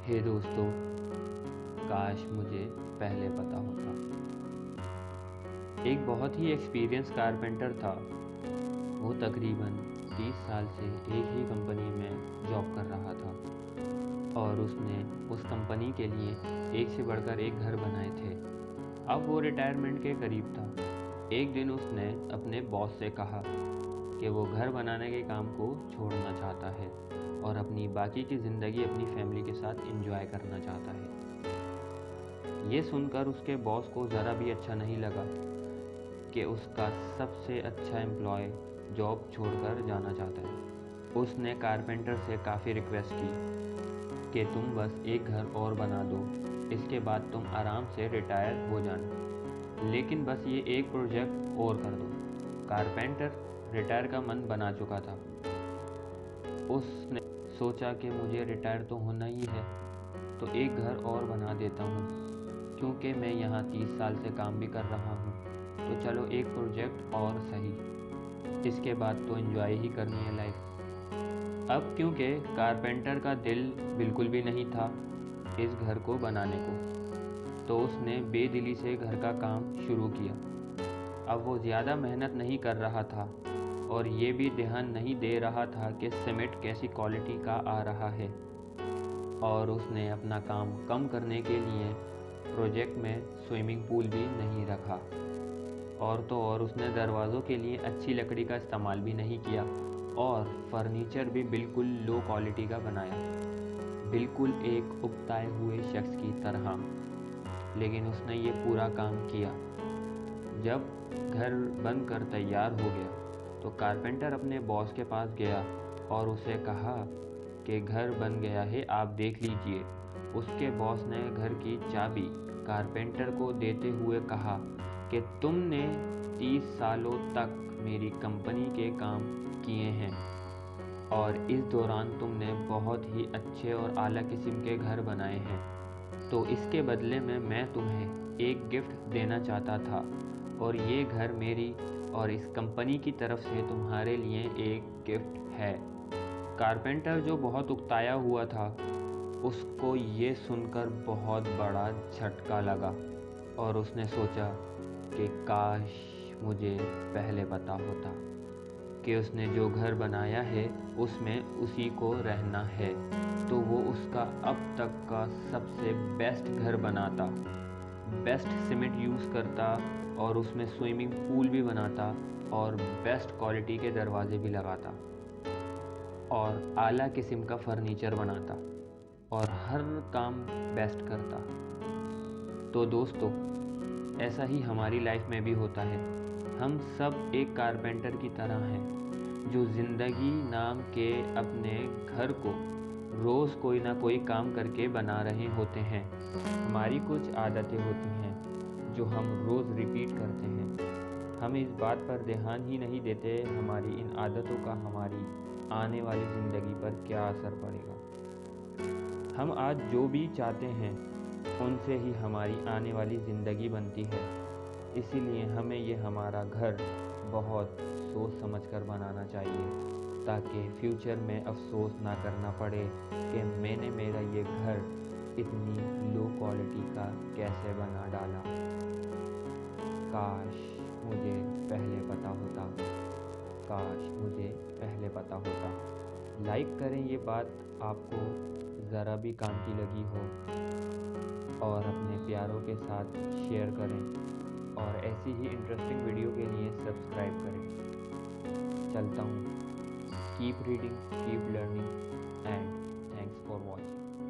हे दोस्तों, काश मुझे पहले पता होता। एक बहुत ही एक्सपीरियंस कारपेंटर था। वो तकरीबन 30 साल से एक ही कंपनी में जॉब कर रहा था और उसने उस कंपनी के लिए एक से बढ़कर एक घर बनाए थे। अब वो रिटायरमेंट के करीब था। एक दिन उसने अपने बॉस से कहा कि वो घर बनाने के काम को छोड़ना चाहता है और अपनी बाकी की ज़िंदगी अपनी फैमिली के साथ एंजॉय करना चाहता है। ये सुनकर उसके बॉस को ज़रा भी अच्छा नहीं लगा कि उसका सबसे अच्छा एम्प्लॉय जॉब छोड़कर जाना चाहता है। उसने कारपेंटर से काफ़ी रिक्वेस्ट की कि तुम बस एक घर और बना दो, इसके बाद तुम आराम से रिटायर हो जाना, लेकिन बस ये एक प्रोजेक्ट और कर दो। कारपेंटर रिटायर का मन बना चुका था। उसने सोचा कि मुझे रिटायर तो होना ही है, तो एक घर और बना देता हूँ, क्योंकि मैं यहाँ 30 साल से काम भी कर रहा हूँ, तो चलो एक प्रोजेक्ट और सही, इसके बाद तो एंजॉय ही करनी है लाइफ। अब क्योंकि कारपेंटर का दिल बिल्कुल भी नहीं था इस घर को बनाने को, तो उसने बेदिली से घर का काम शुरू किया। अब वो ज़्यादा मेहनत नहीं कर रहा था और ये भी ध्यान नहीं दे रहा था कि सीमेंट कैसी क्वालिटी का आ रहा है, और उसने अपना काम कम करने के लिए प्रोजेक्ट में स्विमिंग पूल भी नहीं रखा, और तो और उसने दरवाज़ों के लिए अच्छी लकड़ी का इस्तेमाल भी नहीं किया और फर्नीचर भी बिल्कुल लो क्वालिटी का बनाया, बिल्कुल एक उकताए हुए शख्स की तरह। लेकिन उसने ये पूरा काम किया। जब घर बनकर तैयार हो गया तो कारपेंटर अपने बॉस के पास गया और उसे कहा कि घर बन गया है, आप देख लीजिए। उसके बॉस ने घर की चाबी कारपेंटर को देते हुए कहा कि तुमने 30 सालों तक मेरी कंपनी के काम किए हैं और इस दौरान तुमने बहुत ही अच्छे और आला किस्म के घर बनाए हैं, तो इसके बदले में मैं तुम्हें एक गिफ्ट देना चाहता था, और ये घर मेरी और इस कंपनी की तरफ से तुम्हारे लिए एक गिफ्ट है। कारपेंटर जो बहुत उकताया हुआ था, उसको ये सुनकर बहुत बड़ा झटका लगा और उसने सोचा कि काश मुझे पहले पता होता कि उसने जो घर बनाया है उसमें उसी को रहना है, तो वो उसका अब तक का सबसे बेस्ट घर बनाता, बेस्ट सीमेंट यूज़ करता और उसमें स्विमिंग पूल भी बनाता और बेस्ट क्वालिटी के दरवाजे भी लगाता और आला किस्म का फर्नीचर बनाता और हर काम बेस्ट करता। तो दोस्तों, ऐसा ही हमारी लाइफ में भी होता है। हम सब एक कारपेंटर की तरह हैं जो ज़िंदगी नाम के अपने घर को रोज़ कोई ना कोई काम करके बना रहे होते हैं। हमारी कुछ आदतें होती हैं जो हम रोज़ रिपीट करते हैं। हम इस बात पर ध्यान ही नहीं देते हमारी इन आदतों का हमारी आने वाली ज़िंदगी पर क्या असर पड़ेगा। हम आज जो भी चाहते हैं उनसे ही हमारी आने वाली ज़िंदगी बनती है। इसीलिए हमें ये हमारा घर बहुत सोच समझकर बनाना चाहिए, ताकि फ्यूचर में अफसोस ना करना पड़े कि मैंने मेरा ये घर इतनी लो क्वालिटी का कैसे बना डाला। काश मुझे पहले पता होता, काश मुझे पहले पता होता। लाइक करें ये बात आपको ज़रा भी काम की लगी हो, और अपने प्यारों के साथ शेयर करें, और ऐसी ही इंटरेस्टिंग वीडियो के लिए सब्सक्राइब करें। चलता हूँ। Keep reading, keep learning, and thanks for watching.